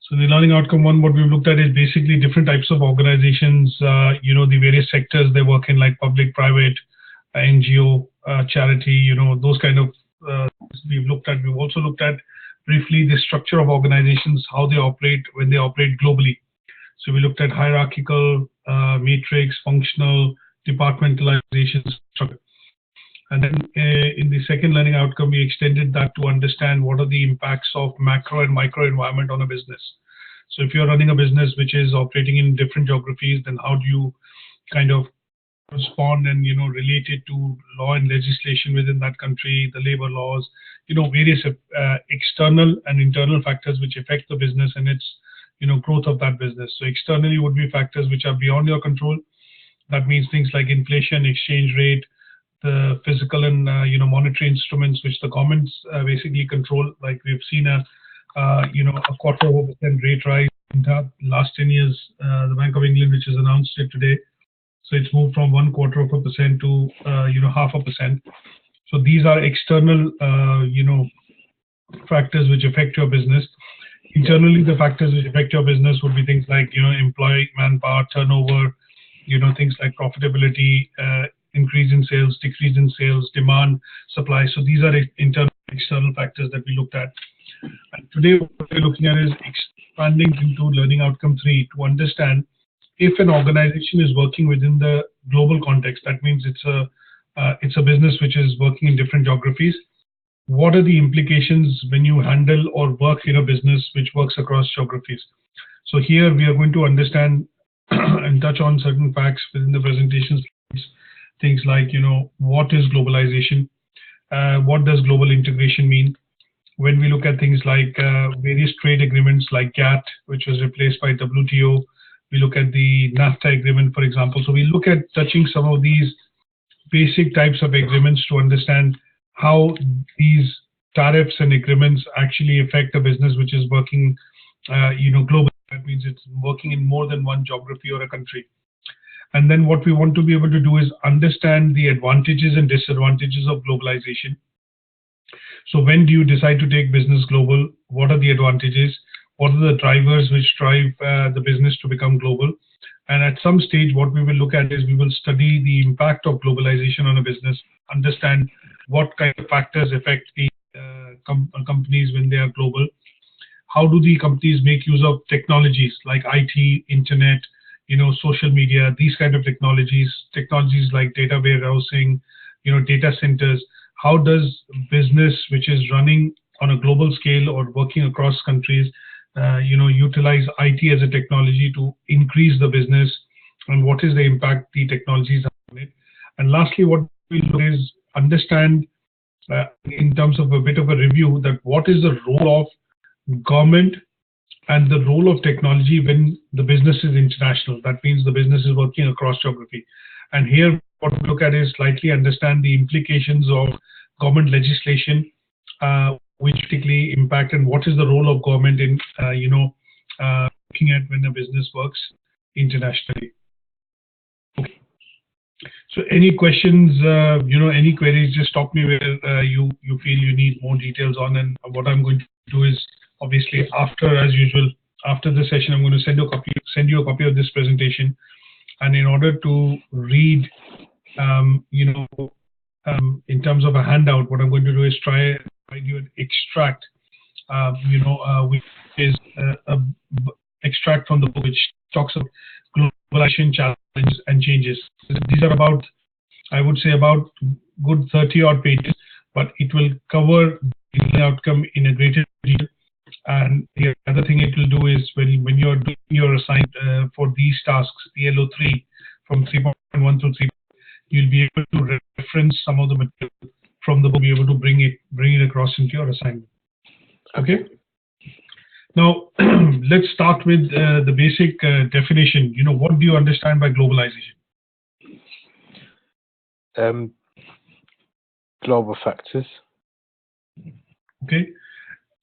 So the learning outcome one, what we've looked at is basically different types of organizations, the various sectors they work in, like public, private, NGO, charity, those kind of we've looked at. We've also looked at briefly the structure of organizations, how they operate when they operate globally. So we looked at hierarchical, matrix, functional, departmentalization structure. And then in the second learning outcome, we extended that to understand what are the impacts of macro and micro environment on a business. So if you're running a business which is operating in different geographies, then how do you kind of respond and relate it to law and legislation within that country, the labor laws, various external and internal factors which affect the business and its growth of that business. So externally would be factors which are beyond your control. That means things like inflation, exchange rate, the physical and monetary instruments which the governments basically control. Like we've seen a 0.25% rate rise in the last 10 years. The Bank of England, which has announced it today, so it's moved from 0.25% to 0.5%. So these are external factors which affect your business. Internally, the factors which affect your business would be things like employee manpower, turnover, things like profitability, increase in sales, decrease in sales, demand, supply. So these are internal and external factors that we looked at. And today what we're looking at is expanding into learning outcome 3 to understand if an organization is working within the global context. That means it's a business which is working in different geographies. What are the implications when you handle or work in a business which works across geographies? So here we are going to understand and touch on certain facts within the presentations. Things like, what is globalization? What does global integration mean? When we look at things like various trade agreements like GATT, which was replaced by WTO, we look at the NAFTA agreement, for example. So we look at touching some of these basic types of agreements to understand how these tariffs and agreements actually affect a business which is working, globally. That means it's working in more than one geography or a country. And then what we want to be able to do is understand the advantages and disadvantages of globalization. So when do you decide to take business global? What are the advantages? What are the drivers which drive the business to become global? And at some stage, what we will look at is we will study the impact of globalization on a business, understand what kind of factors affect the companies when they are global. How do the companies make use of technologies like IT, internet, social media, these kind of technologies like data warehousing, data centers. How does business which is running on a global scale or working across countries, utilize IT as a technology to increase the business, and what is the impact the technologies have on it? And lastly, what we do is understand in terms of a bit of a review that what is the role of government and the role of technology when the business is international. That means the business is working across geography. And here what we look at is slightly understand the implications of government legislation, which particularly impact, and what is the role of government in looking at when a business works internationally. Okay. So any questions, any queries, just stop me where you feel you need more details on. And what I'm going to do is, obviously, as usual, after the session, I'm going to send you a copy of this presentation. And in order to read, in terms of a handout, what I'm going to do is try and provide you an extract, which is an extract from the book which talks about globalization challenges and changes. These are about, I would say, about good 30-odd pages, but it will cover the outcome in a greater detail. And the other thing it will do is when you're doing your assignment for these tasks, the LO3 from 3.1 to 3, you'll be able to reference some of the material from the book, be able to bring it across into your assignment. Okay. Now let's start with the basic definition. What do you understand by globalization? Global factors. Okay.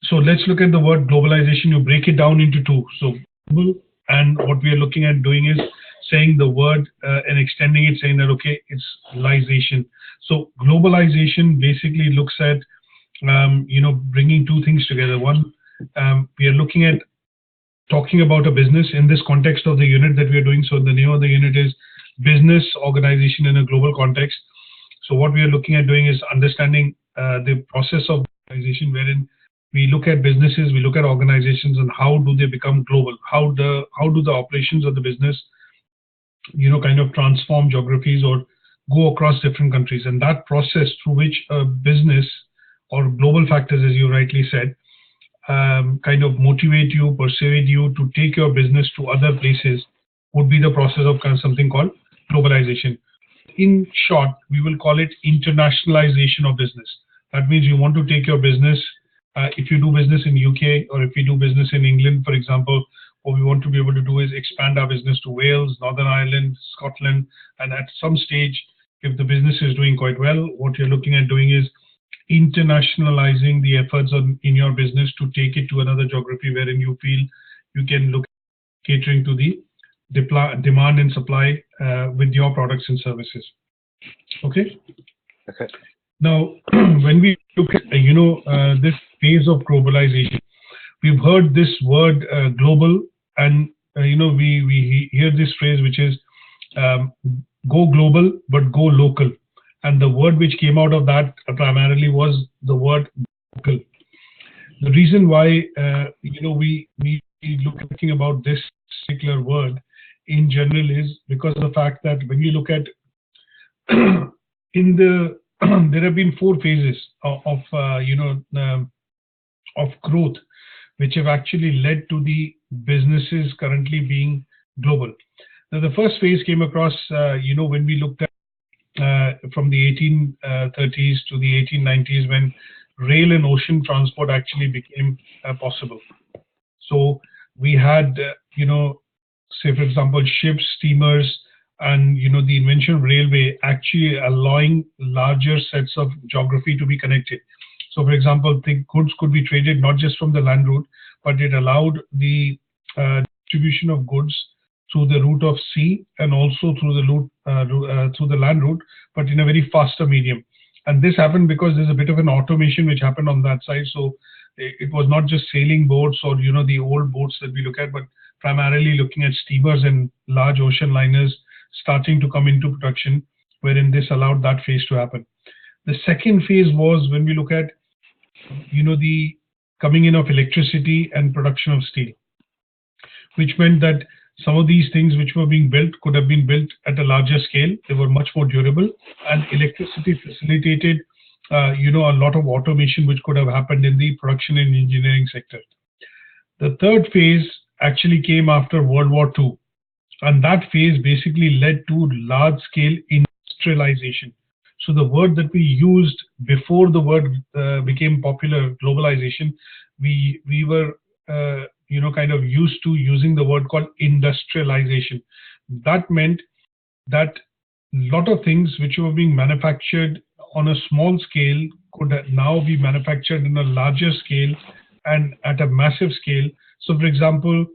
So let's look at the word globalization. You break it down into two. So global, and what we are looking at doing is saying the word and extending it, saying that, okay, it's globalization. So globalization basically looks at, bringing two things together. One, we are looking at talking about a business in this context of the unit that we are doing. So the name of the unit is Business Organization in a Global Context. So what we are looking at doing is understanding the process of organization, wherein we look at businesses, we look at organizations, and how do they become global? How do the operations of the business, kind of transform geographies or go across different countries? And that process through which a business or global factors, as you rightly said, kind of motivate you, persuade you to take your business to other places, would be the process of kind of something called globalization. In short, we will call it internationalization of business. That means you want to take your business, if you do business in UK or if you do business in England, for example, what we want to be able to do is expand our business to Wales, Northern Ireland, Scotland, and at some stage, if the business is doing quite well, what you're looking at doing is internationalizing the efforts in your business to take it to another geography wherein you feel you can look at catering to the demand and supply with your products and services. Okay. Okay. Now, when we look at this phase of globalization, we've heard this word global, and we hear this phrase which is go global but go local, and the word which came out of that primarily was the word local. The reason why we look thinking about this particular word in general is because of the fact that when you look at there have been 4 phases of growth which have actually led to the businesses currently being global. Now, the first phase came across when we looked at from the 1830s to the 1890s, when rail and ocean transport actually became possible. So we had say for example ships, steamers, and the invention of railway actually allowing larger sets of geography to be connected. So for example, the goods could be traded not just from the land route, but it allowed the distribution of goods through the route of sea and also through the land route, but in a very faster medium. And this happened because there's a bit of an automation which happened on that side. So it was not just sailing boats or the old boats that we look at, but primarily looking at steamers and large ocean liners starting to come into production, wherein this allowed that phase to happen. The second phase was when we look at the coming in of electricity and production of steel, which meant that some of these things which were being built could have been built at a larger scale. They were much more durable, and electricity facilitated a lot of automation which could have happened in the production and engineering sector. The third phase actually came after World War II, and that phase basically led to large-scale industrialization. So the word that we used before the word became popular, globalization, we were kind of used to using the word called industrialization. That meant that a lot of things which were being manufactured on a small scale could now be manufactured in a larger scale and at a massive scale. So for example,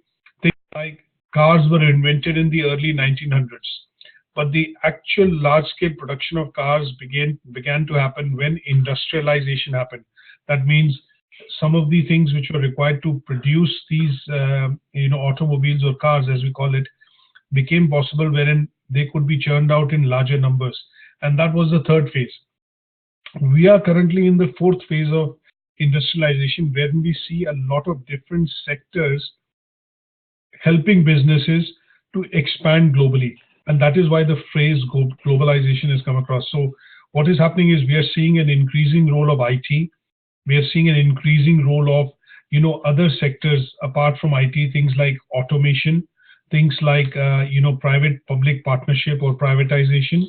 things like cars were invented in the early 1900s, but the actual large-scale production of cars began to happen when industrialization happened. That means some of the things which were required to produce these automobiles or cars, as we call it, became possible, wherein they could be churned out in larger numbers. And that was the third phase. We are currently in the fourth phase of industrialization, wherein we see a lot of different sectors helping businesses to expand globally. And that is why the phrase globalization has come across. So what is happening is we are seeing an increasing role of IT. We are seeing an increasing role of other sectors apart from IT, things like automation, things like private-public partnership or privatization,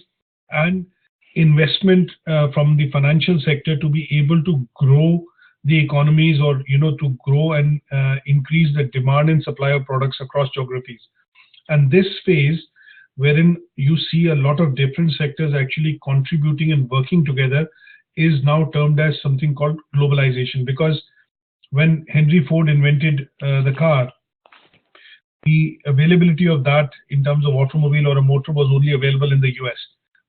and investment from the financial sector to be able to grow the economies or to grow and increase the demand and supply of products across geographies. And this phase, wherein you see a lot of different sectors actually contributing and working together, is now termed as something called globalization. Because when Henry Ford invented the car, the availability of that in terms of automobile or a motor was only available in the US.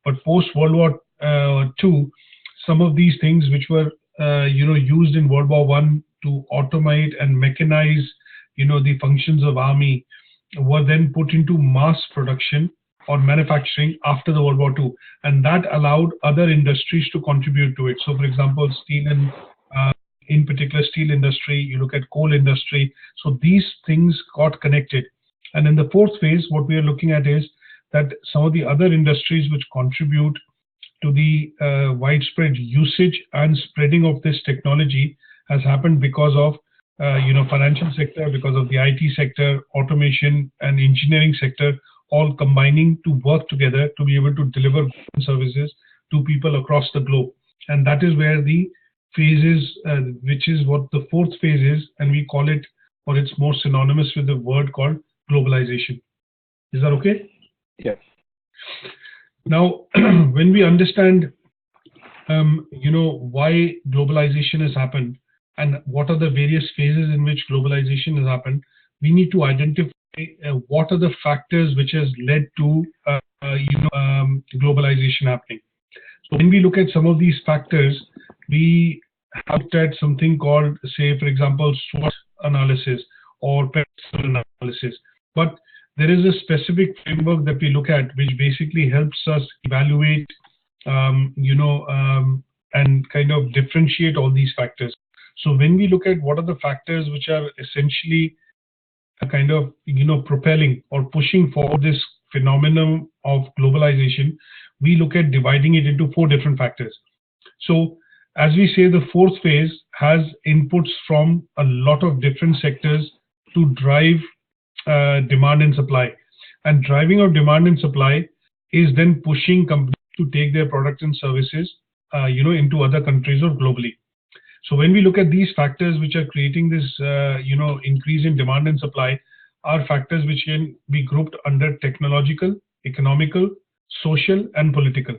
But post World War II, some of these things which were used in World War I to automate and mechanize the functions of army were then put into mass production or manufacturing after the World War II, and that allowed other industries to contribute to it. So, for example, steel and in particular steel industry, you look at coal industry. So these things got connected. And in the fourth phase, what we are looking at is that some of the other industries which contribute to the widespread usage and spreading of this technology has happened because of financial sector, because of the IT sector, automation and engineering sector, all combining to work together to be able to deliver services to people across the globe. And that is where the phases, which is what the fourth phase is, and we call it, or it's more synonymous with the word called globalization. Is that okay? Yes. Now, when we understand, why globalization has happened and what are the various phases in which globalization has happened, we need to identify what are the factors which has led to globalization happening. So when we look at some of these factors, we have looked at something called, say, for example, SWOT analysis or personal analysis. But there is a specific framework that we look at, which basically helps us evaluate, and kind of differentiate all these factors. So when we look at what are the factors which are essentially kind of, propelling or pushing forward this phenomenon of globalization, we look at dividing it into 4 different factors. So as we say, the fourth phase has inputs from a lot of different sectors to drive demand and supply. And driving of demand and supply is then pushing companies to take their products and services, into other countries or globally. So when we look at these factors which are creating this, increase in demand and supply, are factors which can be grouped under technological, economical, social, and political.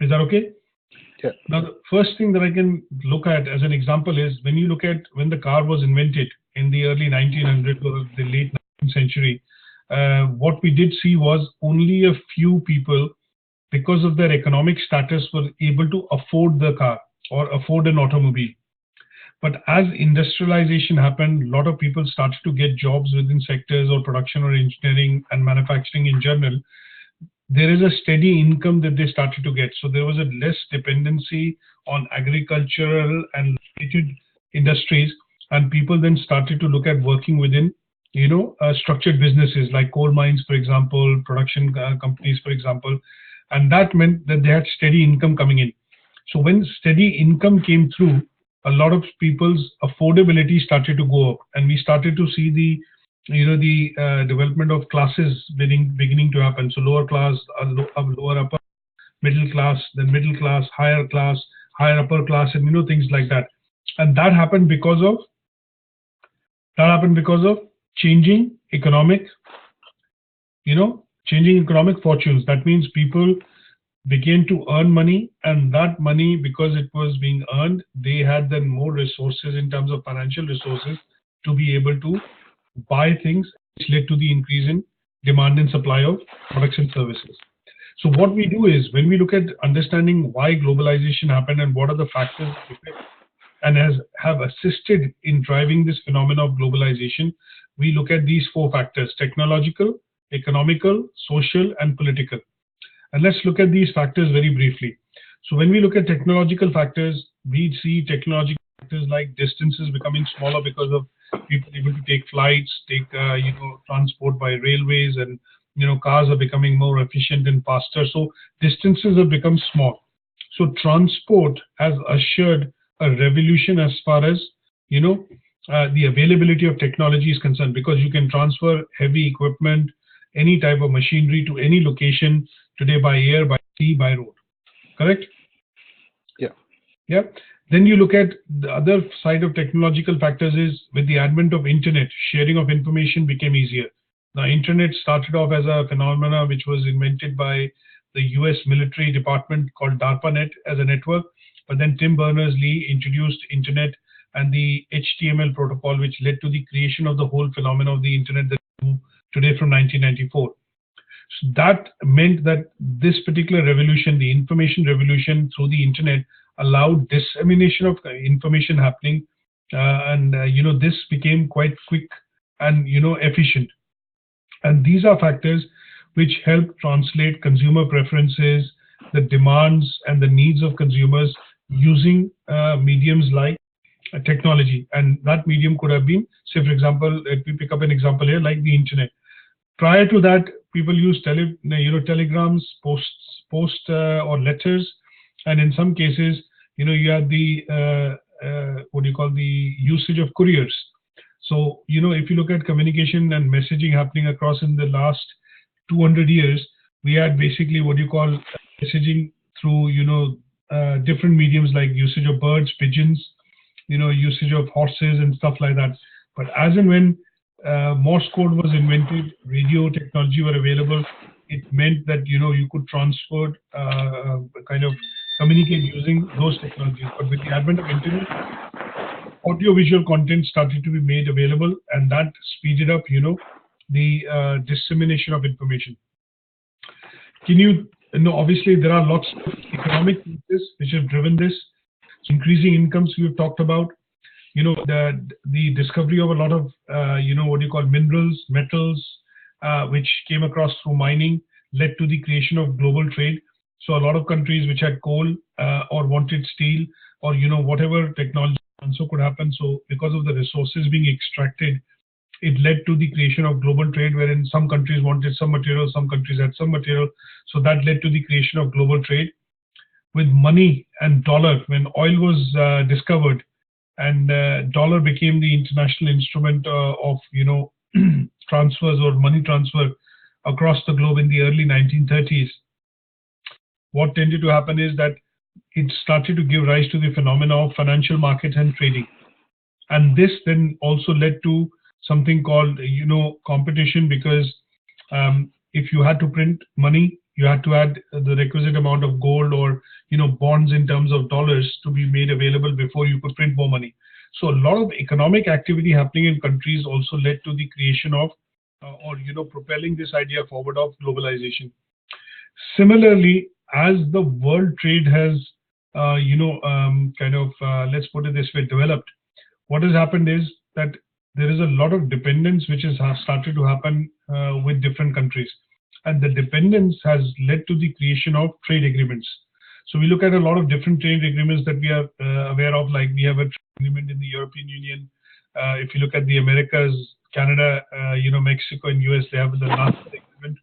Is that okay? Yeah. Now, the first thing that I can look at as an example is when you look at when the car was invented in the early 1900s or the late 19th century, what we did see was only a few people, because of their economic status, were able to afford the car or afford an automobile. But as industrialization happened, a lot of people started to get jobs within sectors or production or engineering and manufacturing in general. There is a steady income that they started to get. So there was a less dependency on agricultural and related industries, and people then started to look at working within, structured businesses like coal mines, for example, production companies, for example, and that meant that they had steady income coming in. So when steady income came through, a lot of people's affordability started to go up, and we started to see the development of classes beginning to happen. So lower class, lower upper, middle class, then middle class, higher upper class, and things like that. And that happened because of changing economic fortunes. That means people began to earn money, and that money, because it was being earned, they had then more resources in terms of financial resources to be able to buy things, which led to the increase in demand and supply of products and services. So what we do is, when we look at understanding why globalization happened and what are the factors and have assisted in driving this phenomenon of globalization, we look at these 4 factors: technological, economical, social, and political. And let's look at these factors very briefly. So when we look at technological factors, we see technological factors like distances becoming smaller because of people able to take flights, take transport by railways, and cars are becoming more efficient and faster. So distances have become small. So transport has ushered a revolution as far as the availability of technology is concerned, because you can transfer heavy equipment, any type of machinery to any location today by air, by sea, by road. Correct? Yeah. Then you look at the other side of technological factors is, with the advent of internet, sharing of information became easier. Now, internet started off as a phenomena which was invented by the US military department called DARPANET as a network, but then Tim Berners-Lee introduced internet and the HTML protocol, which led to the creation of the whole phenomenon of the internet that we know today from 1994. So that meant that this particular revolution, the information revolution through the internet, allowed dissemination of information happening this became quite quick and efficient. And these are factors which help translate consumer preferences, the demands and the needs of consumers using mediums like technology. And that medium could have been, say for example, let me pick up an example here, like the internet. Prior to that, people used telegrams, or letters, and in some cases, you had the what do you call, the usage of couriers. So if you look at communication and messaging happening across in the last 200 years, we had basically what you call messaging through different mediums like usage of birds, pigeons, usage of horses and stuff like that. But as and when Morse code was invented, radio technology were available, it meant that you could transfer kind of communicate using those technologies. But with the advent of internet, audiovisual content started to be made available, and that speeded up the dissemination of information. Obviously there are lots of economic factors which have driven this. So increasing incomes we've talked about, the discovery of a lot of what you call minerals, metals, which came across through mining, led to the creation of global trade. So a lot of countries which had coal or wanted steel, or whatever technology also could happen. So because of the resources being extracted, it led to the creation of global trade, wherein some countries wanted some material, some countries had some material. So that led to the creation of global trade. With money and dollar, when oil was discovered, and dollar became the international instrument of transfers or money transfer across the globe in the early 1930s, what tended to happen is that it started to give rise to the phenomena of financial market and trading. And this then also led to something called competition, because if you had to print money, you had to add the requisite amount of gold or bonds in terms of dollars to be made available before you could print more money. So a lot of economic activity happening in countries also led to the creation of or propelling this idea forward of globalization. Similarly, as the world trade has let's put it this way, developed, what has happened is that there is a lot of dependence which has started to happen with different countries. And the dependence has led to the creation of trade agreements. So we look at a lot of different trade agreements that we are aware of, like we have a trade agreement in the European Union. If you look at the Americas, Canada, Mexico and US, they have the NAFTA agreement.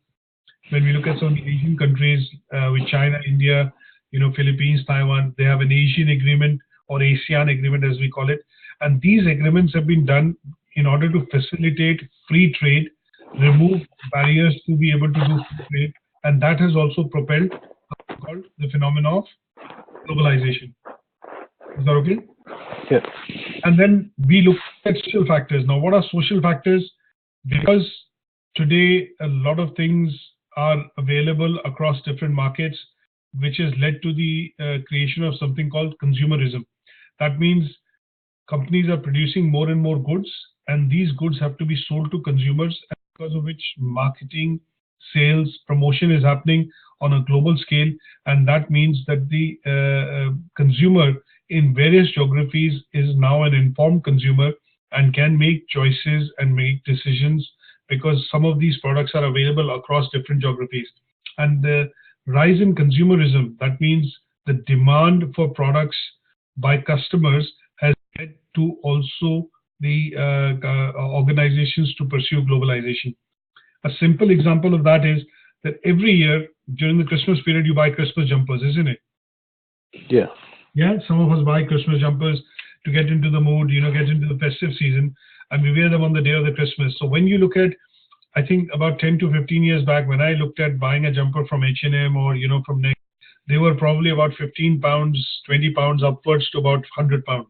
When we look at some of the Asian countries with China, India, Philippines, Taiwan, they have an Asian agreement or ASEAN agreement as we call it. And these agreements have been done in order to facilitate free trade, remove barriers to be able to do free trade, and that has also propelled called the phenomenon of globalization. Is that okay? Yeah. And then we look at social factors. Now, what are social factors? Because today a lot of things are available across different markets, which has led to the creation of something called consumerism. That means companies are producing more and more goods, and these goods have to be sold to consumers, because of which marketing, sales, promotion is happening on a global scale. And that means that the consumer in various geographies is now an informed consumer and can make choices and make decisions, because some of these products are available across different geographies. And the rise in consumerism, that means the demand for products by customers, has led to also the organizations to pursue globalization. A simple example of that is that every year during the Christmas period, you buy Christmas jumpers, isn't it? Yeah. Yeah, some of us buy Christmas jumpers to get into the mood, get into the festive season, and we wear them on the day of the Christmas. So when you look at, I think about 10 to 15 years back, when I looked at buying a jumper from H&M or from Next, they were probably about 15 pounds, 20 pounds upwards to about 100 pounds.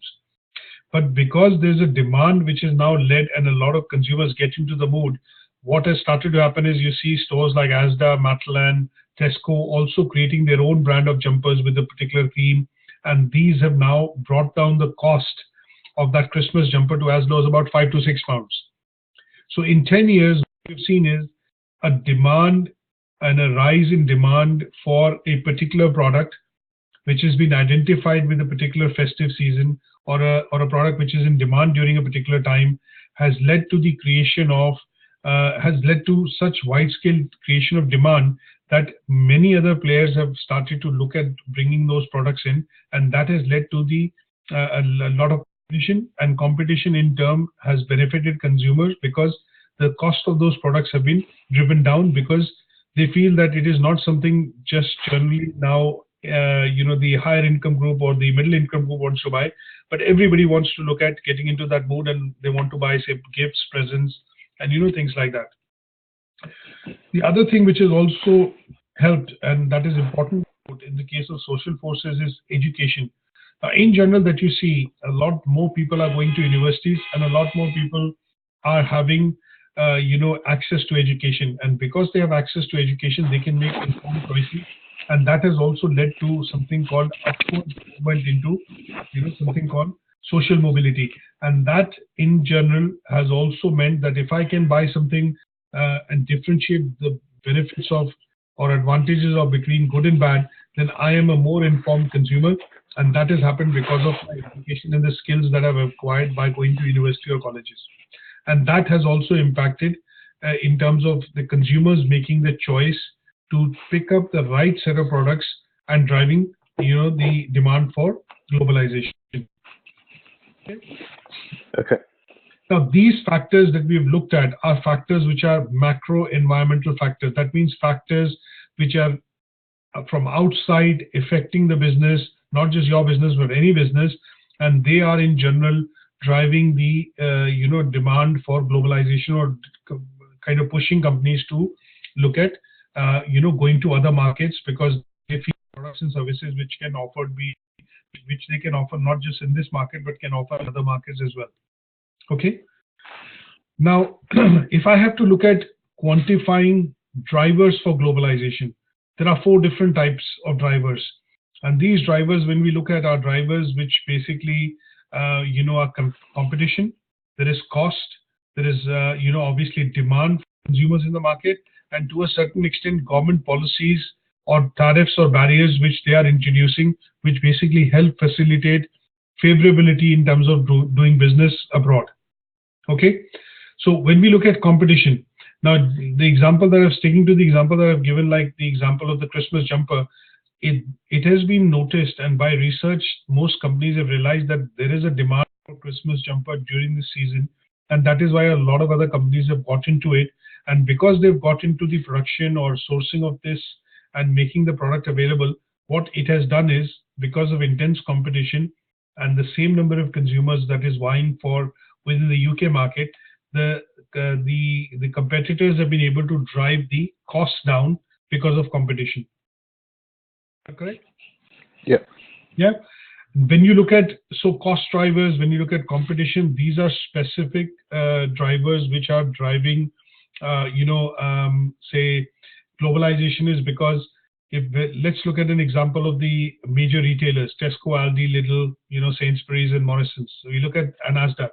But because there's a demand which is now led and a lot of consumers get into the mood, what has started to happen is you see stores like ASDA, Matalan, Tesco also creating their own brand of jumpers with a particular theme. And these have now brought down the cost of that Christmas jumper to as low as about 5 to 6 pounds. So in 10 years, what we've seen is a demand and a rise in demand for a particular product, which has been identified with a particular festive season, or a product which is in demand during a particular time, has led to the creation of has led to such wide-scale creation of demand that many other players have started to look at bringing those products in, and that has led to the a lot of competition, and competition in turn has benefited consumers because the cost of those products have been driven down, because they feel that it is not something just generally now the higher income group or the middle income group wants to buy, but everybody wants to look at getting into that mood, and they want to buy, say, gifts, presents, and things like that. The other thing which has also helped, and that is important in the case of social forces, is education. In general, that you see a lot more people are going to universities, and a lot more people are having access to education, and because they have access to education, they can make informed choices, and that has also led to something called upward movement into something called social mobility. And that in general has also meant that if I can buy something and differentiate the benefits of or advantages of between good and bad, then I am a more informed consumer, and that has happened because of my education and the skills that I've acquired by going to university or colleges. And that has also impacted in terms of the consumers making the choice to pick up the right set of products and driving the demand for globalization. Okay. Now, these factors that we've looked at are factors which are macro environmental factors. That means factors which are from outside affecting the business, not just your business, but any business, and they are in general driving the demand for globalization, or kind of pushing companies to look at going to other markets, because they feel products and services which they can offer not just in this market but can offer other markets as well. Okay. Now, if I have to look at quantifying drivers for globalization, there are 4 different types of drivers, and these drivers, when we look at, our drivers which basically are competition. There is cost. There is obviously demand for consumers in the market, and to a certain extent government policies or tariffs or barriers which they are introducing, which basically help facilitate favorability in terms of doing business abroad. Okay, so when we look at competition, now the example that I'm sticking to, the example that I've given, like the example of the Christmas jumper, it has been noticed, and by research most companies have realized that there is a demand for Christmas jumper during the season, and that is why a lot of other companies have got into it. And because they've got into the production or sourcing of this and making the product available, what it has done is, because of intense competition and the same number of consumers that is vying for within the UK market, the competitors have been able to drive the costs down because of competition. Correct? Yeah. Yeah. When you look at cost drivers, when you look at competition, these are specific drivers which are driving say globalization, is because let's look at an example of the major retailers: Tesco, Aldi, Lidl, Sainsbury's and Morrisons. So you look at ATHE.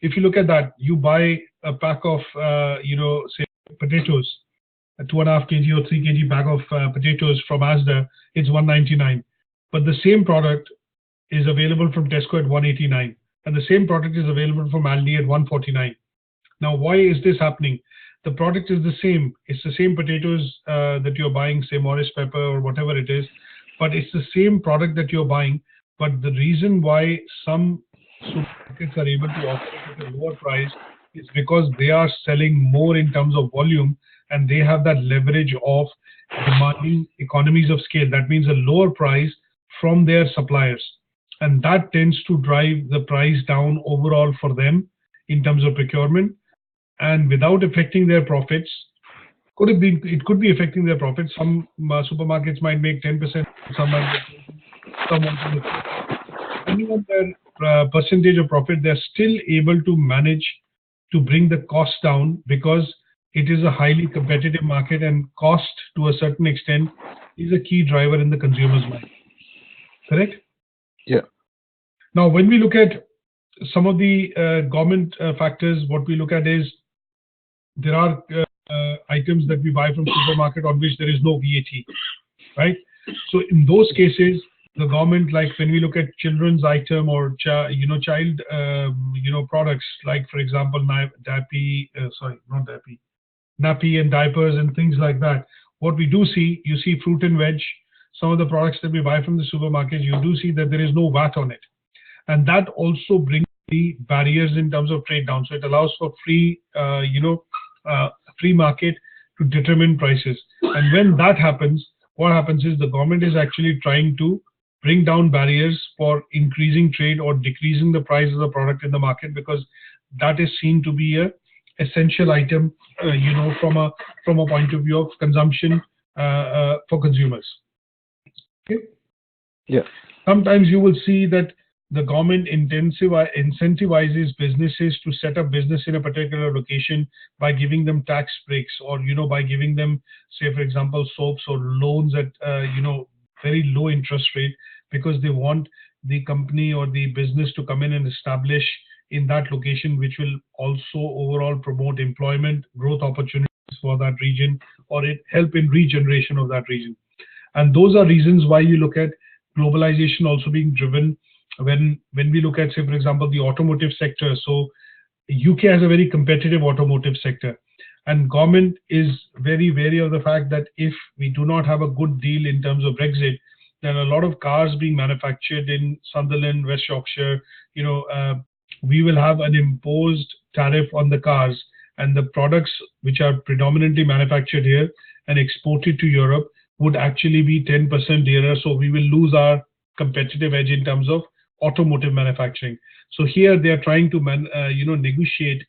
If you look at that, you buy a pack of say potatoes, a 2.5 kg or 3 kg bag of potatoes from ATHE, it's 199. But the same product is available from Tesco at 189, and the same product is available from Aldi at 149. Now, why is this happening? The product is the same. It's the same potatoes that you're buying, say Morris pepper or whatever it is, but it's the same product that you're buying. But the reason why some supermarkets are able to offer it at a lower price is because they are selling more in terms of volume, and they have that leverage of demanding economies of scale. That means a lower price from their suppliers, and that tends to drive the price down overall for them in terms of procurement, and without affecting their profits. It could be affecting their profits. Some supermarkets might make 10%, some might make, depending on their percentage of profit, they're still able to manage to bring the cost down, because it is a highly competitive market, and cost to a certain extent is a key driver in the consumer's mind. Correct? Yeah. Now, when we look at some of the government factors, what we look at is there are items that we buy from supermarket on which there is no VAT, right? So in those cases, the government, like when we look at children's item or child products, like for example, nappy and diapers and things like that. What we do see, you see fruit and veg, some of the products that we buy from the supermarkets, you do see that there is no VAT on it. And that also brings the barriers in terms of trade down. So it allows for free market to determine prices. And when that happens, what happens is the government is actually trying to bring down barriers for increasing trade or decreasing the price of the product in the market, because that is seen to be a essential item, from a point of view of consumption for consumers. Okay. Yeah. Sometimes you will see that the government incentivizes businesses to set up business in a particular location by giving them tax breaks, or by giving them, say for example, soaps or loans at very low interest rate, because they want the company or the business to come in and establish in that location, which will also overall promote employment, growth opportunities for that region, or it help in regeneration of that region. And those are reasons why you look at globalization also being driven when we look at, say for example, the automotive sector. So UK has a very competitive automotive sector, and government is very wary of the fact that if we do not have a good deal in terms of Brexit, then a lot of cars being manufactured in Sunderland, West Yorkshire, we will have an imposed tariff on the cars, and the products which are predominantly manufactured here and exported to Europe would actually be 10% dearer. So we will lose our competitive edge in terms of automotive manufacturing. So here they are trying to negotiate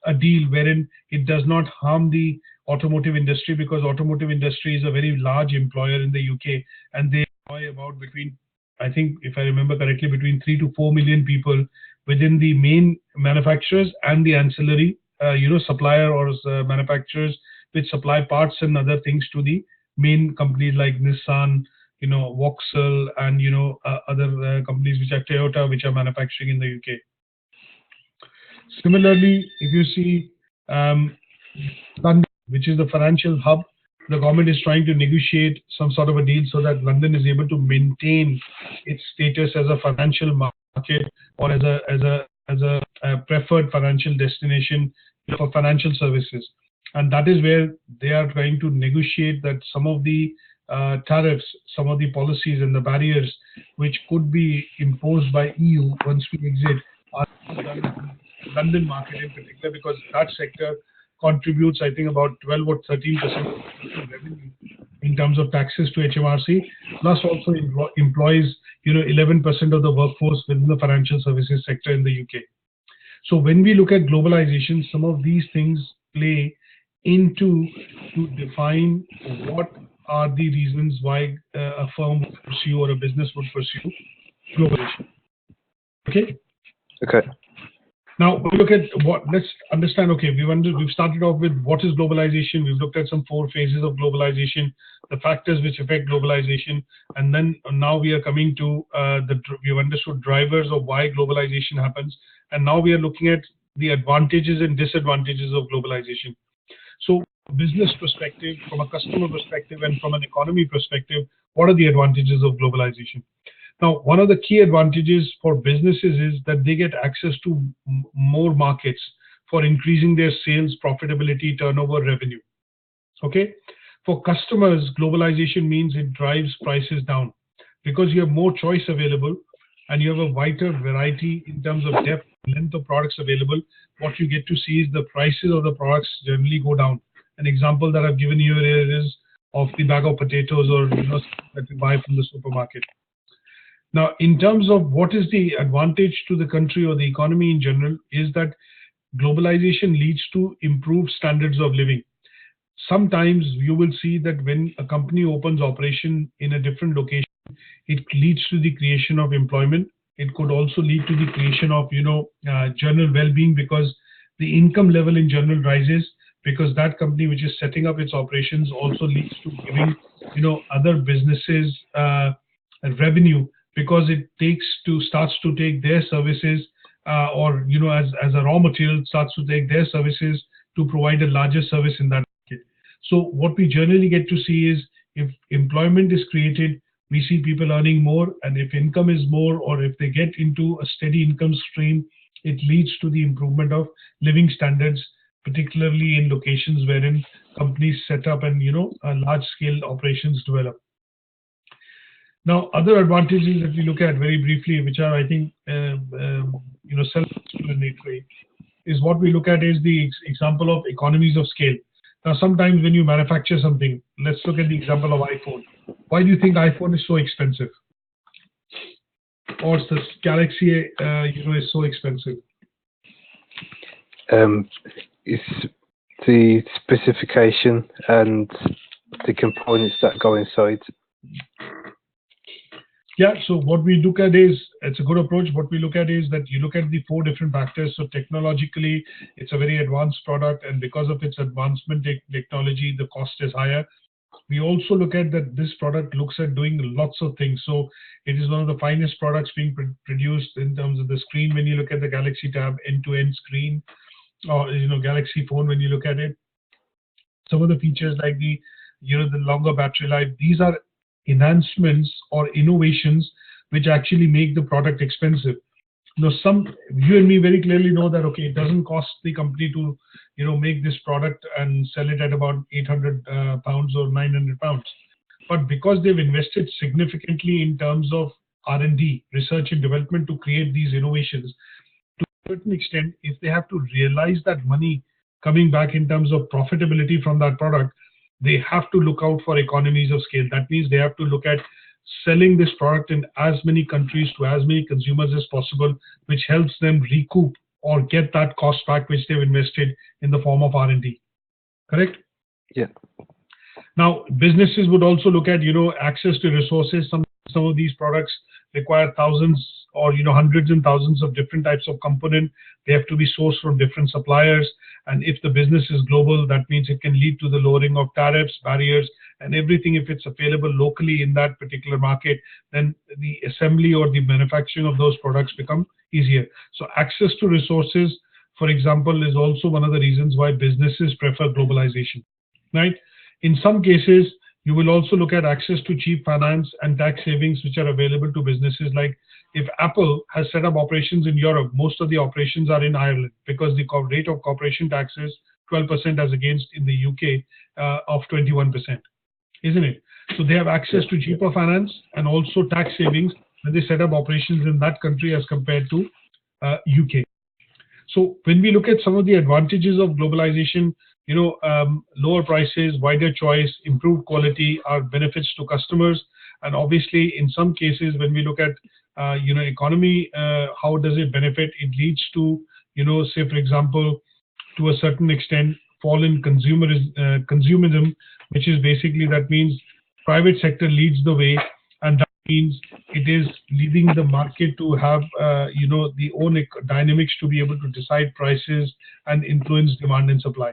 a deal wherein it does not harm the automotive industry, because automotive industry is a very large employer in the UK, and they employ about between, I think if I remember correctly, between 3 to 4 million people within the main manufacturers and the ancillary supplier or manufacturers which supply parts and other things to the main companies like Nissan, Vauxhall, and other companies which are Toyota, which are manufacturing in the UK. Similarly, if you see London, which is the financial hub, the government is trying to negotiate some sort of a deal so that London is able to maintain its status as a financial market, or as a preferred financial destination for financial services. And that is where they are trying to negotiate that some of the tariffs, some of the policies and the barriers which could be imposed by EU once we exit are done in the London market in particular, because that sector contributes, I think, about 12 or 13% of revenue in terms of taxes to HMRC, plus also employs 11% of the workforce within the financial services sector in the UK. So when we look at globalization, some of these things play into to define what are the reasons why a firm would pursue or a business would pursue globalization. Okay. Okay. Now we look at let's understand. Okay, we've started off with what is globalization. We've looked at some 4 phases of globalization, the factors which affect globalization, and then now we are coming to we've understood drivers of why globalization happens, and now we are looking at the advantages and disadvantages of globalization. So, business perspective, from a customer perspective, and from an economy perspective, what are the advantages of globalization? Now, one of the key advantages for businesses is that they get access to more markets for increasing their sales, profitability, turnover, revenue. Okay. For customers, globalization means it drives prices down, because you have more choice available and you have a wider variety in terms of depth, length of products available. What you get to see is the prices of the products generally go down. An example that I've given you here is of the bag of potatoes or that you buy from the supermarket. Now, in terms of what is the advantage to the country or the economy in general, is that globalization leads to improved standards of living. Sometimes you will see that when a company opens operation in a different location, it leads to the creation of employment. It could also lead to the creation of general well-being, because the income level in general rises, because that company which is setting up its operations also leads to giving other businesses revenue, because it starts to take their services or as a raw material, starts to take their services to provide a larger service in that market. So what we generally get to see is, if employment is created, we see people earning more, and if income is more, or if they get into a steady income stream, it leads to the improvement of living standards, particularly in locations wherein companies set up and large scale operations develop. Now, other advantages that we look at very briefly, which are, I think, self-explanatory, is what we look at is the example of economies of scale. Now, sometimes when you manufacture something, let's look at the example of iPhone. Why do you think iPhone is so expensive? Or the Galaxy, is so expensive? It's the specification and the components that go inside. Yeah, so what we look at is, it's a good approach. What we look at is that you look at the 4 different factors. So technologically, it's a very advanced product, and because of its advancement technology, the cost is higher. We also look at that this product looks at doing lots of things. So it is one of the finest products being produced in terms of the screen. When you look at the Galaxy Tab end-to-end screen, or Galaxy phone, when you look at it, some of the features like the longer battery life, these are enhancements or innovations which actually make the product expensive. Now, you and me very clearly know that, okay, it doesn't cost the company to make this product and sell it at about 800 pounds or 900 pounds, but because they've invested significantly in terms of R&D, research and development, to create these innovations, to a certain extent, if they have to realize that money coming back in terms of profitability from that product, they have to look out for economies of scale. That means they have to look at selling this product in as many countries to as many consumers as possible, which helps them recoup or get that cost back which they've invested in the form of R&D. Correct? Yeah. Now, businesses would also look at access to resources. Some of these products require thousands or hundreds and thousands of different types of component. They have to be sourced from different suppliers, and if the business is global, that means it can lead to the lowering of tariffs, barriers, and everything. If it's available locally in that particular market, then the assembly or the manufacturing of those products become easier. So access to resources, for example, is also one of the reasons why businesses prefer globalization, right? In some cases, you will also look at access to cheap finance and tax savings which are available to businesses. Like if Apple has set up operations in Europe, most of the operations are in Ireland because the rate of corporation tax is 12% as against in the UK of 21%, isn't it? So they have access to cheaper finance and also tax savings when they set up operations in that country as compared to UK. So when we look at some of the advantages of globalization, lower prices, wider choice, improved quality are benefits to customers. And obviously, in some cases, when we look at, economy, how does it benefit? It leads to, say, for example, to a certain extent, fall in consumerism, which is basically, that means private sector leads the way, and that means it is leading the market to have, the own dynamics to be able to decide prices and influence demand and supply.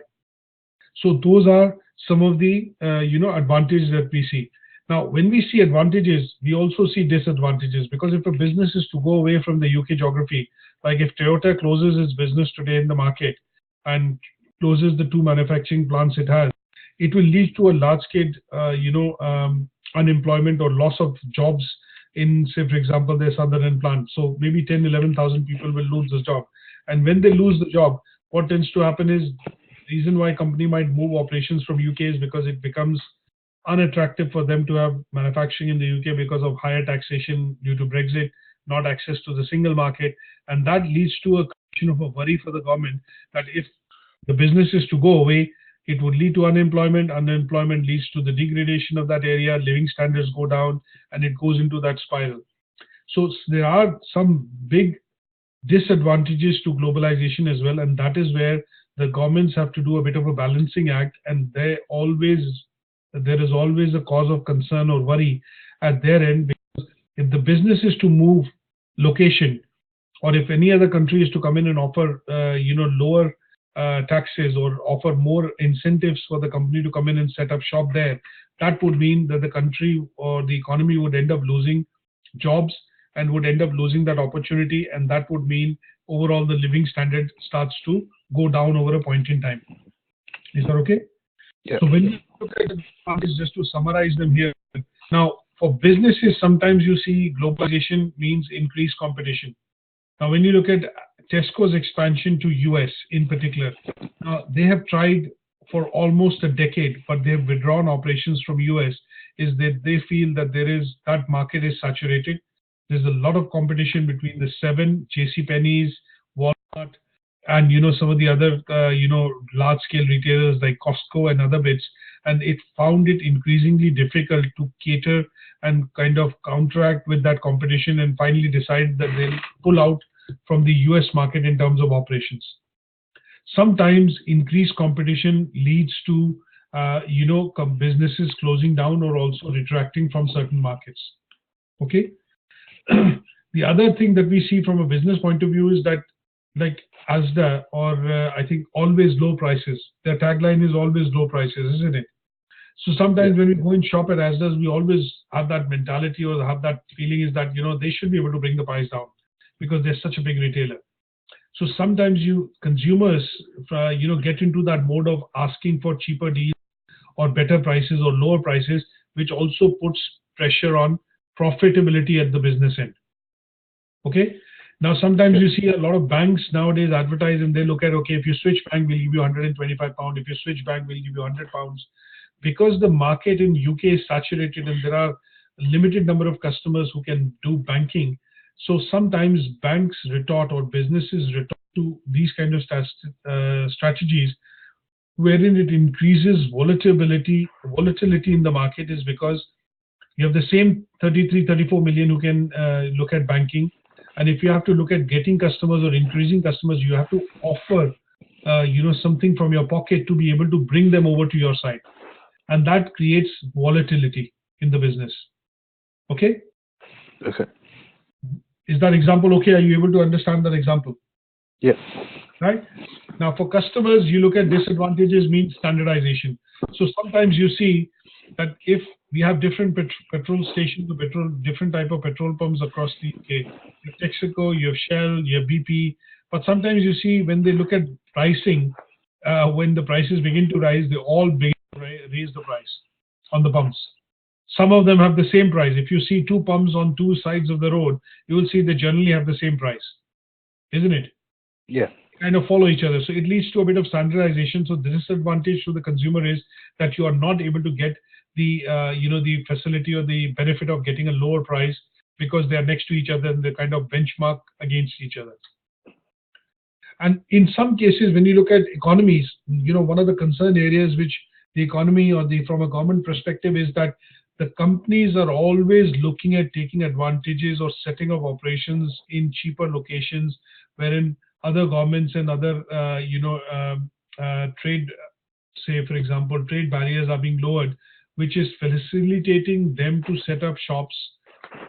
So those are some of the advantages that we see. Now, when we see advantages, we also see disadvantages, because if a business is to go away from the UK geography, like if Toyota closes its business today in the market and closes the 2 manufacturing plants it has, it will lead to a large-scale, unemployment or loss of jobs in, say, for example, their Sunderland plant. So maybe 10, 11,000 people will lose the job. And when they lose the job, what tends to happen is, the reason why a company might move operations from UK is because it becomes unattractive for them to have manufacturing in the UK because of higher taxation due to Brexit, not access to the single market. And that leads to a condition of a worry for the government that if the business is to go away, it would lead to unemployment. Unemployment leads to the degradation of that area, living standards go down, and it goes into that spiral. So there are some big disadvantages to globalization as well, and that is where the governments have to do a bit of a balancing act, and there is always a cause of concern or worry at their end, because if the business is to move location, or if any other country is to come in and offer lower taxes or offer more incentives for the company to come in and set up shop there, that would mean that the country or the economy would end up losing jobs and would end up losing that opportunity, and that would mean overall the living standard starts to go down over a point in time. Is that okay? Yeah. So when you look at the advantages, just to summarize them here, now For businesses, sometimes you see globalization means increased competition. Now, when you look at Tesco's expansion to US in particular, now they have tried for almost a decade, but they have withdrawn operations from US. Is that they feel that that market is saturated. There's a lot of competition between the 7 JCPenney's, Walmart, and some of the other large-scale retailers like Costco and other bits, and it found it increasingly difficult to cater and kind of counteract with that competition, and finally decided that they'll pull out from the US market in terms of operations. Sometimes increased competition leads to businesses closing down or also retracting from certain markets. Okay. The other thing that we see from a business point of view is that, like ASDA, or I think always low prices. Their tagline is always low prices, isn't it? So sometimes when we go and shop at ASDA's, we always have that mentality or have that feeling is that they should be able to bring the price down because they're such a big retailer. So sometimes consumers get into that mode of asking for cheaper deals or better prices or lower prices, which also puts pressure on profitability at the business end. Okay. Now, sometimes you see a lot of banks nowadays advertise and they look at, okay, if you switch bank, we'll give you £125. If you switch bank, we'll give you £100. Because the market in UK is saturated and there are a limited number of customers who can do banking. So sometimes banks retort or businesses retort to these kind of strategies wherein it increases volatility in the market, is because you have the same 33, 34 million who can look at banking. And if you have to look at getting customers or increasing customers, you have to offer, something from your pocket to be able to bring them over to your side. And that creates volatility in the business. Okay? Okay. Is that example okay? Are you able to understand that example? Yes. Right? Now, for customers, you look at disadvantages means standardization. So sometimes you see that if we have different petrol stations, different type of petrol pumps across the UK. You have Texaco, you have Shell, you have BP. But sometimes you see when they look at pricing, when the prices begin to rise, they all begin to raise the price on the pumps. Some of them have the same price. If you see 2 pumps on 2 sides of the road, you will see they generally have the same price, isn't it? Yeah. Kind of follow each other. So it leads to a bit of standardization. So the disadvantage to the consumer is that you are not able to get the the facility or the benefit of getting a lower price because they are next to each other and they kind of benchmark against each other. And in some cases, when you look at economies, one of the concern areas which the economy or from a government perspective is that the companies are always looking at taking advantages or setting up operations in cheaper locations, wherein other governments and other trade, say for example, trade barriers are being lowered, which is facilitating them to set up shops.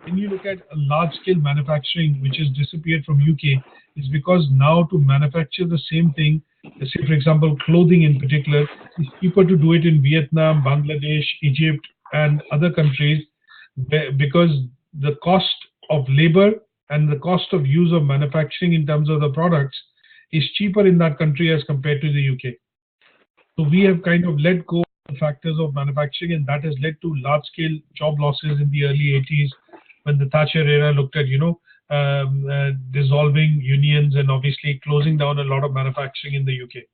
When you look at a large-scale manufacturing, which has disappeared from UK, is because now to manufacture the same thing, say for example, clothing in particular, it's cheaper to do it in Vietnam, Bangladesh, Egypt, and other countries, because the cost of labor and the cost of use of manufacturing in terms of the products is cheaper in that country as compared to the UK. So we have kind of let go of the factors of manufacturing, and that has led to large-scale job losses in the early 80s when the Thatcher era looked at, dissolving unions and obviously closing down a lot of manufacturing in the UK.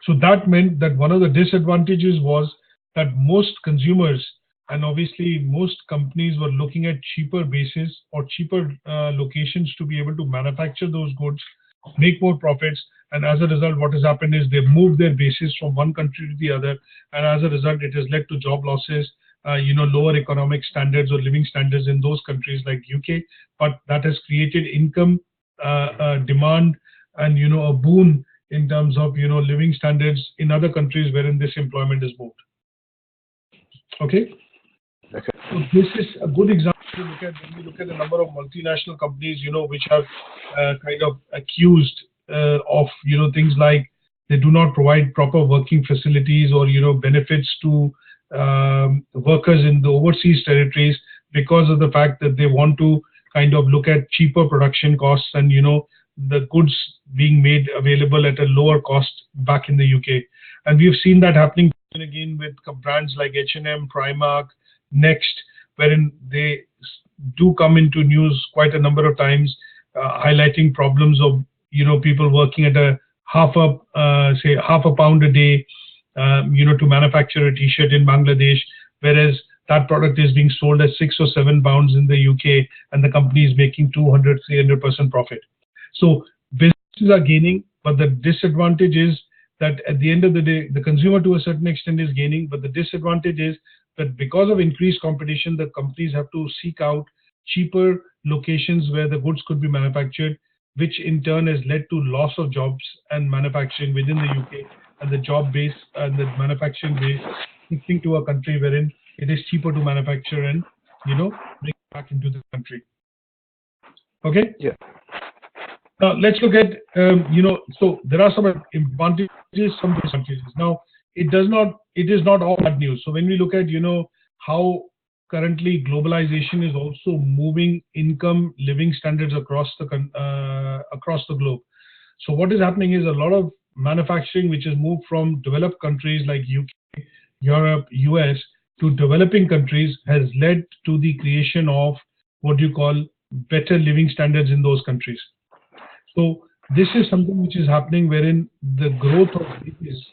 So that meant that one of the disadvantages was that most consumers and obviously most companies were looking at cheaper bases or cheaper locations to be able to manufacture those goods, make more profits. And as a result, what has happened is they've moved their bases from one country to the other. And as a result, it has led to job losses, lower economic standards or living standards in those countries like UK. But that has created income, demand, and, a boon in terms of, living standards in other countries wherein this employment is moved. Okay. Okay. So this is a good example to look at when we look at the number of multinational companies, which have kind of accused of, things like they do not provide proper working facilities or, benefits to workers in the overseas territories because of the fact that they want to kind of look at cheaper production costs and, the goods being made available at a lower cost back in the UK. And we've seen that happening again with brands like H&M, Primark, Next, wherein they do come into news quite a number of times, highlighting problems of people working at a say half a pound a day, to manufacture a T-shirt in Bangladesh, whereas that product is being sold at 6 or 7 pounds in the UK, and the company is making 200, 300% profit. So businesses are gaining, but the disadvantage is that at the end of the day, the consumer to a certain extent is gaining, but the disadvantage is that because of increased competition, the companies have to seek out cheaper locations where the goods could be manufactured, which in turn has led to loss of jobs and manufacturing within the UK, and the job base and the manufacturing base shifting to a country wherein it is cheaper to manufacture and bring it back into the country. Okay. Yeah. Now let's look at so there are some advantages, some disadvantages. Now it is not all bad news. So when we look at how currently globalization is also moving income living standards across the globe. So what is happening is a lot of manufacturing which has moved from developed countries like UK, Europe, US to developing countries has led to the creation of what you call better living standards in those countries. So this is something which is happening wherein the growth of wages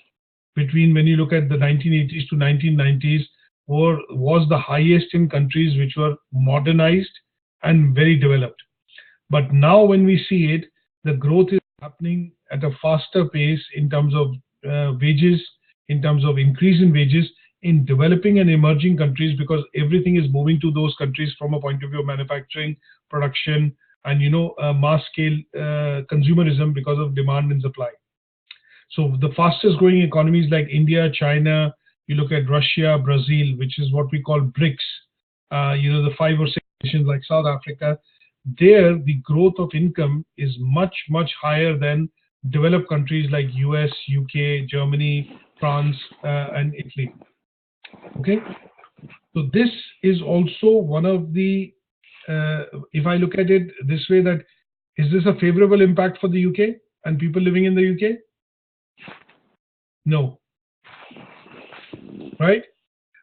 between when you look at the 1980s to 1990s was the highest in countries which were modernized and very developed. But now when we see it, the growth is happening at a faster pace in terms of wages, in terms of increase in wages in developing and emerging countries, because everything is moving to those countries from a point of view of manufacturing, production, and mass scale consumerism because of demand and supply. So the fastest growing economies like India, China, you look at Russia, Brazil, which is what we call BRICS, the 5 or 6 nations like South Africa, there the growth of income is much, much higher than developed countries like US, UK, Germany, France, and Italy. Okay. So this is also one of the, if I look at it this way, that is this a favorable impact for the UK and people living in the UK? No. Right?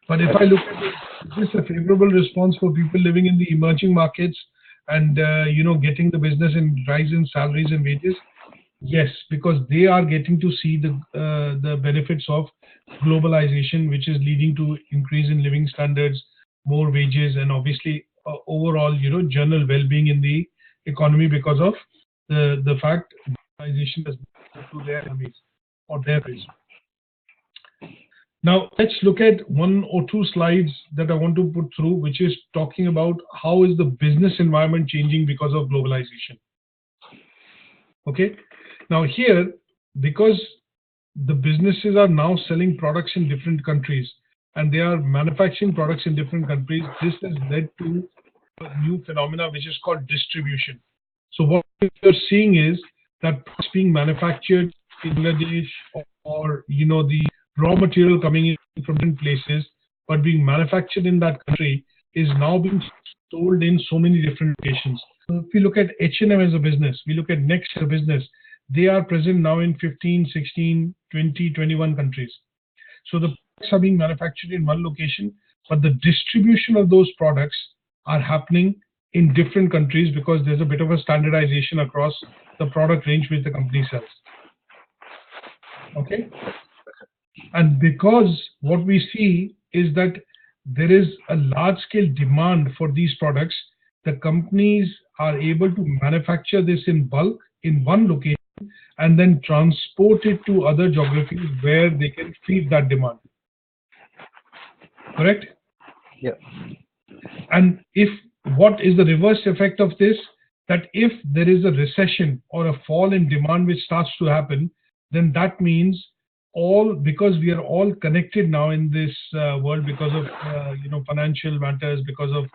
But if I look at it, is this a favorable response for people living in the emerging markets and getting the business and rise in salaries and wages? Yes, because they are getting to see the benefits of globalization, which is leading to increase in living standards, more wages, and obviously overall general well-being in the economy because of the fact globalization has moved to their economies or their base. Now let's look at 1 or 2 slides that I want to put through, which is talking about how is the business environment changing because of globalization. Okay. Now here, because the businesses are now selling products in different countries and they are manufacturing products in different countries, this has led to a new phenomena which is called distribution. So what you're seeing is that products being manufactured in Bangladesh or the raw material coming in from different places but being manufactured in that country is now being sold in so many different locations. So if we look at H&M as a business, we look at Next as a business, they are present now in 15, 16, 20, 21 countries. So the products are being manufactured in one location, but the distribution of those products are happening in different countries because there's a bit of a standardization across the product range which the company sells. Okay? And because what we see is that there is a large-scale demand for these products, the companies are able to manufacture this in bulk in one location and then transport it to other geographies where they can feed that demand. Correct? Yeah. And what is the reverse effect of this? That if there is a recession or a fall in demand which starts to happen, then that means because we are all connected now in this world because of financial matters, because of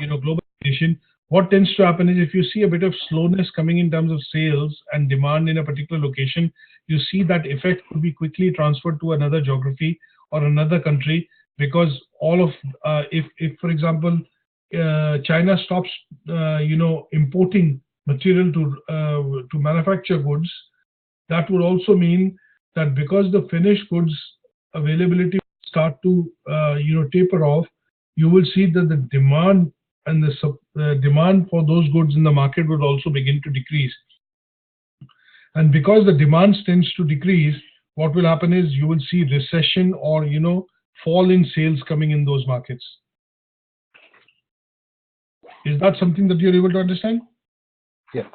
globalization, what tends to happen is if you see a bit of slowness coming in terms of sales and demand in a particular location, you see that effect could be quickly transferred to another geography or another country, because if for example China stops importing material to manufacture goods, that would also mean that because the finished goods availability start to taper off, you will see that the demand and the demand for those goods in the market would also begin to decrease. And because the demand tends to decrease, what will happen is you will see recession or fall in sales coming in those markets. Is that something that you're able to understand? Yeah.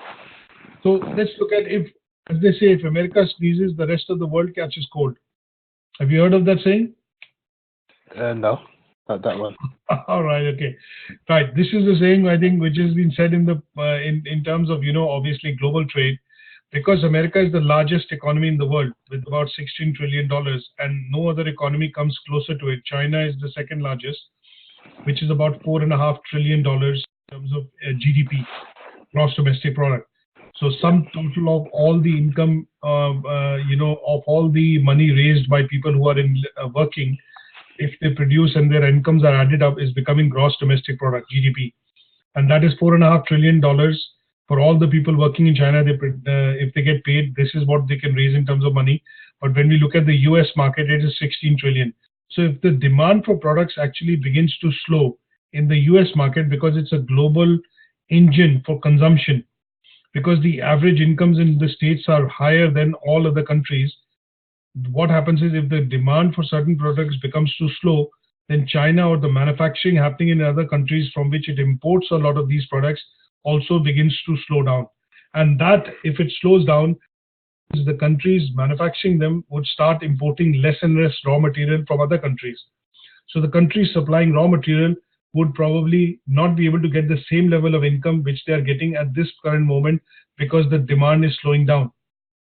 So let's look at, if, as they say, if America sneezes, the rest of the world catches cold. Have you heard of that saying? No, not that one. All right, okay, right. This is the saying, I think, which has been said in the in terms of obviously global trade, because America is the largest economy in the world with about $16 trillion, and no other economy comes closer to it. China is the second largest, which is about $4.5 trillion in terms of GDP, gross domestic product. So sum total of all the income, of all the money raised by people who are in working, if they produce and their incomes are added up, is becoming gross domestic product, GDP. And that is $4.5 trillion for all the people working in China. If they get paid, this is what they can raise in terms of money. But when we look at the US market, it is 16 trillion. So if the demand for products actually begins to slow in the US market, because it's a global engine for consumption, because the average incomes in the States are higher than all other countries, what happens is, if the demand for certain products becomes too slow, then China, or the manufacturing happening in other countries from which it imports a lot of these products, also begins to slow down. And that, if it slows down, the countries manufacturing them would start importing less and less raw material from other countries. So the countries supplying raw material would probably not be able to get the same level of income which they are getting at this current moment, because the demand is slowing down.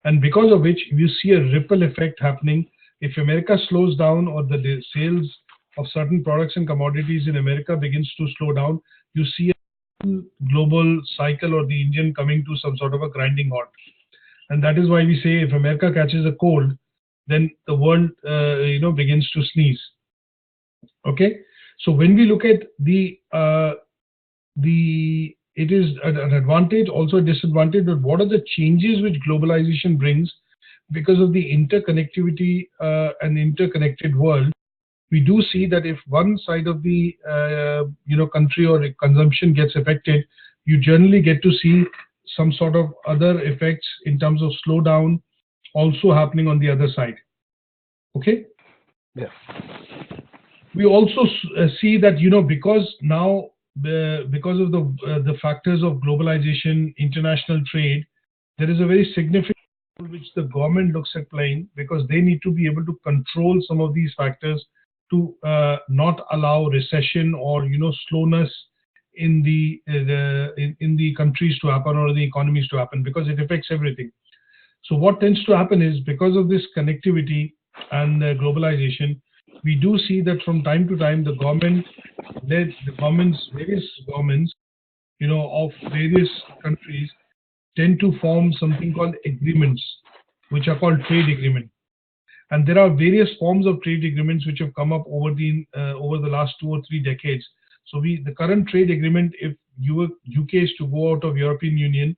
And because of which you see a ripple effect happening. If America slows down, or the sales of certain products and commodities in America begins to slow down, you see a global cycle, or the engine coming to some sort of a grinding halt. And that is why we say, if America catches a cold, then the world begins to sneeze. Okay, so when we look at it is an advantage, also a disadvantage. But what are the changes which globalization brings? Because of the interconnectivity and interconnected world, we do see that if one side of the country or consumption gets affected, you generally get to see some sort of other effects in terms of slowdown also happening on the other side. Okay. Yeah. We also see that because now because of the factors of globalization, international trade, there is a very significant role which the government looks at playing, because they need to be able to control some of these factors to not allow recession or slowness in the countries to happen, or the economies to happen, because it affects everything. So what tends to happen is, because of this connectivity and globalization, we do see that from time to time various governments, of various countries tend to form something called agreements, which are called trade agreement. And there are various forms of trade agreements which have come up over the last 2 or 3 decades. So the current trade agreement, if UK is to go out of European Union,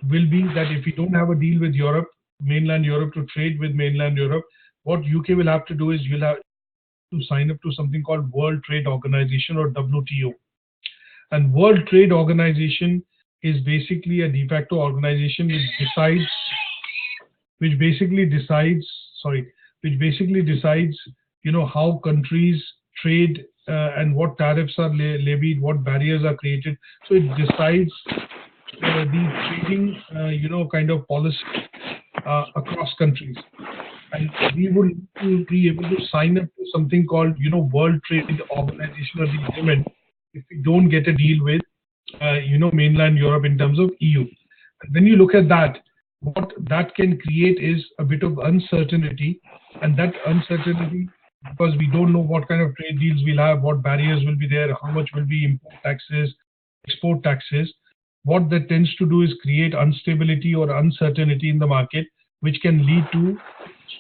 will be that if we don't have a deal with Europe, mainland Europe, to trade with mainland Europe, what UK will have to do is, you'll have to sign up to something called World Trade Organization, or WTO. And World Trade Organization is basically a de facto organization which basically decides how countries trade, and what tariffs are levied, what barriers are created. So it decides the trading kind of policy across countries. And we would be able to sign up to something called World Trade Organization, or the agreement, if we don't get a deal with mainland Europe in terms of EU. And when you look at that, what that can create is a bit of uncertainty. And that uncertainty, because we don't know what kind of trade deals we'll have, what barriers will be there, how much will be import taxes, export taxes, what that tends to do is create instability or uncertainty in the market, which can lead to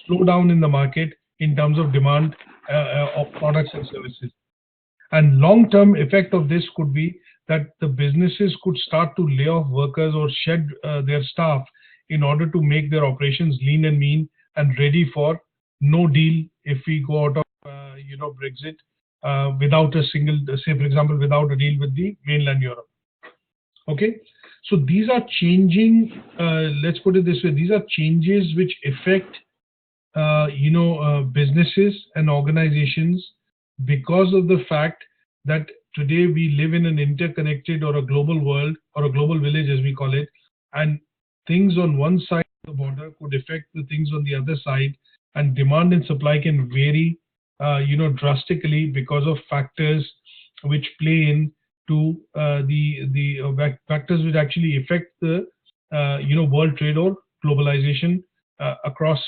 slowdown in the market in terms of demand of products and services. And long-term effect of this could be that the businesses could start to lay off workers or shed their staff in order to make their operations lean and mean and ready for no deal if we go out of Brexit, without a single, say for example, without a deal with the mainland Europe. Okay, so these are changing. Let's put it this way: these are changes which affect, businesses and organizations, because of the fact that today we live in an interconnected or a global world, or a global village as we call it, and things on one side of the border could affect the things on the other side, and demand and supply can vary, drastically because of factors which play in to the factors which actually affect the world trade or globalization across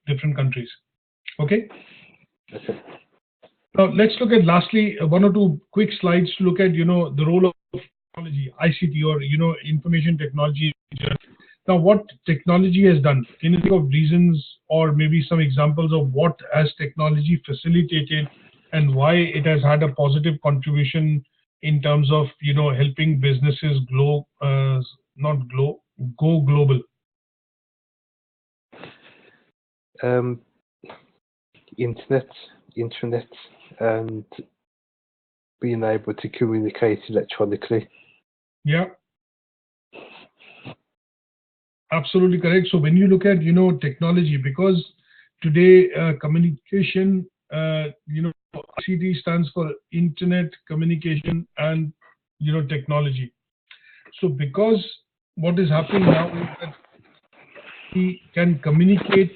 different countries. Okay. Okay. Now let's look at lastly one or two quick slides to look at the role of technology, ICT, or information technology. Now, what technology has done? Can you think of reasons or maybe some examples of what has technology facilitated and why it has had a positive contribution in terms of helping businesses go global? Internet, and being able to communicate electronically. Yeah, absolutely correct. So when you look at technology, because today communication, ICT stands for Internet, Communication, and technology. So because what is happening now is that we can communicate,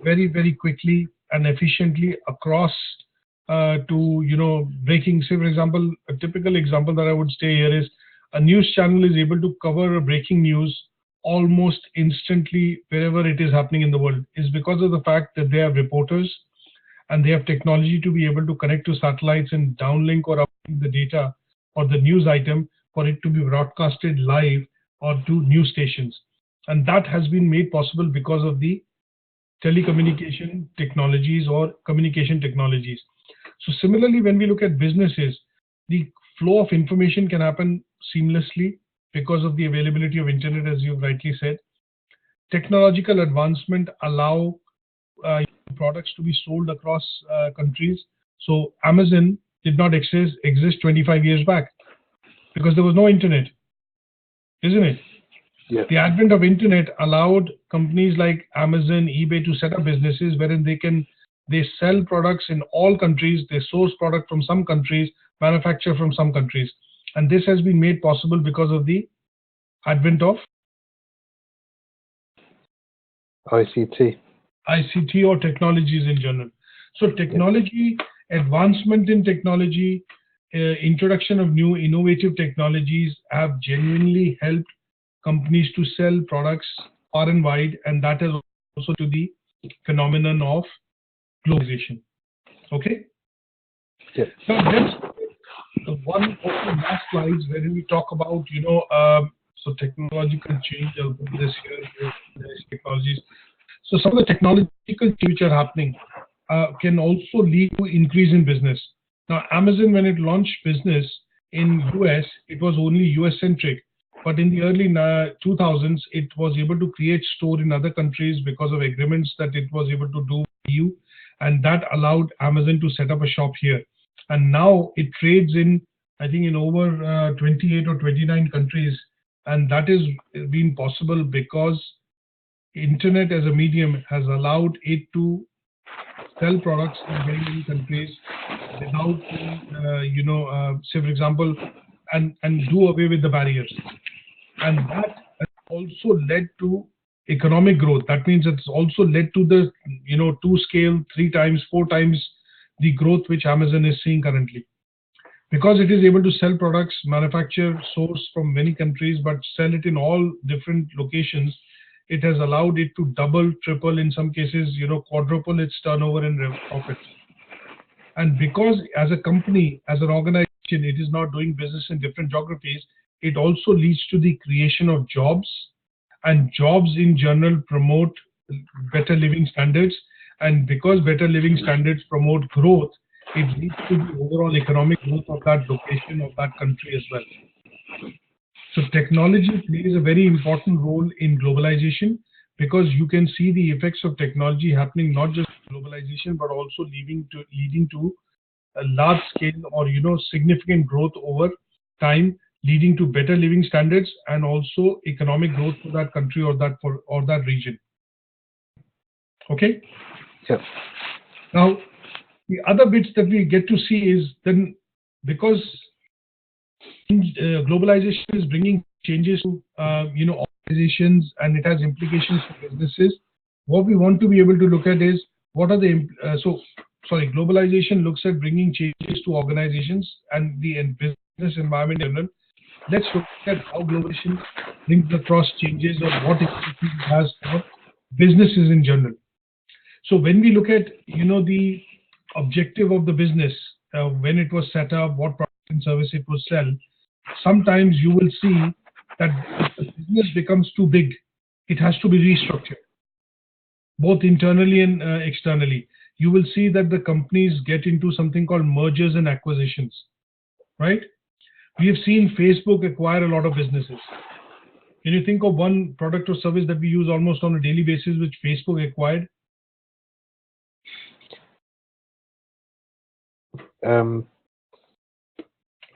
very, very quickly and efficiently across to breaking. Say, for example, a typical example that I would say here is a news channel is able to cover a breaking news almost instantly wherever it is happening in the world, is because of the fact that they have reporters and they have technology to be able to connect to satellites and downlink or uplink the data or the news item for it to be broadcasted live or to news stations. And that has been made possible because of the telecommunication technologies or communication technologies. So similarly, when we look at businesses, the flow of information can happen seamlessly because of the availability of internet, as you've rightly said. Technological advancement allow products to be sold across countries. So Amazon did not exist 25 years back because there was no internet, isn't it? Yeah. The advent of internet allowed companies like Amazon, eBay to set up businesses wherein they sell products in all countries, they source product from some countries, manufacture from some countries. And this has been made possible because of the advent of ICT or technologies in general. So technology, advancement in technology, introduction of new innovative technologies have genuinely helped companies to sell products far and wide, and that is also to the phenomenon of globalization. Okay. Yeah. Now let's one of the last slides where we talk about so technological change. I'll put this here. Technologies. So some of the technological changes which are happening can also lead to increase in business. Now Amazon, when it launched business in US, it was only US centric. But in the early 2000s, it was able to create store in other countries because of agreements that it was able to do with EU, and that allowed Amazon to set up a shop here. And now it trades in, I think, in over 28 or 29 countries, and that is been possible because internet as a medium has allowed it to sell products in very many countries without, say for example, and do away with the barriers. And that has also led to economic growth. That means it's also led to the, to scale 3 times, 4 times the growth which Amazon is seeing currently. Because it is able to sell products, manufacture, source from many countries, but sell it in all different locations, it has allowed it to double, triple, in some cases, quadruple its turnover and profits. And because as a company, as an organization, it is not doing business in different geographies, it also leads to the creation of jobs, and jobs in general promote better living standards. And because better living standards promote growth, it leads to the overall economic growth of that location, of that country as well. So technology plays a very important role in globalization because you can see the effects of technology happening not just globalization but also leading to a large scale or significant growth over time, leading to better living standards and also economic growth for that country or that region. Okay. Yep. Now the other bits that we get to see is then, because globalization is bringing changes to organizations and it has implications for businesses. What we want to be able to look at is what are the globalization looks at bringing changes to organizations and the business environment in general. Let's look at how globalization brings across changes or what it has for businesses in general. So when we look at the objective of the business, when it was set up, what product and service it will sell, sometimes you will see that if the business becomes too big, it has to be restructured, both internally and externally. You will see that the companies get into something called mergers and acquisitions, right? We have seen Facebook acquire a lot of businesses. Can you think of one product or service that we use almost on a daily basis which Facebook acquired? I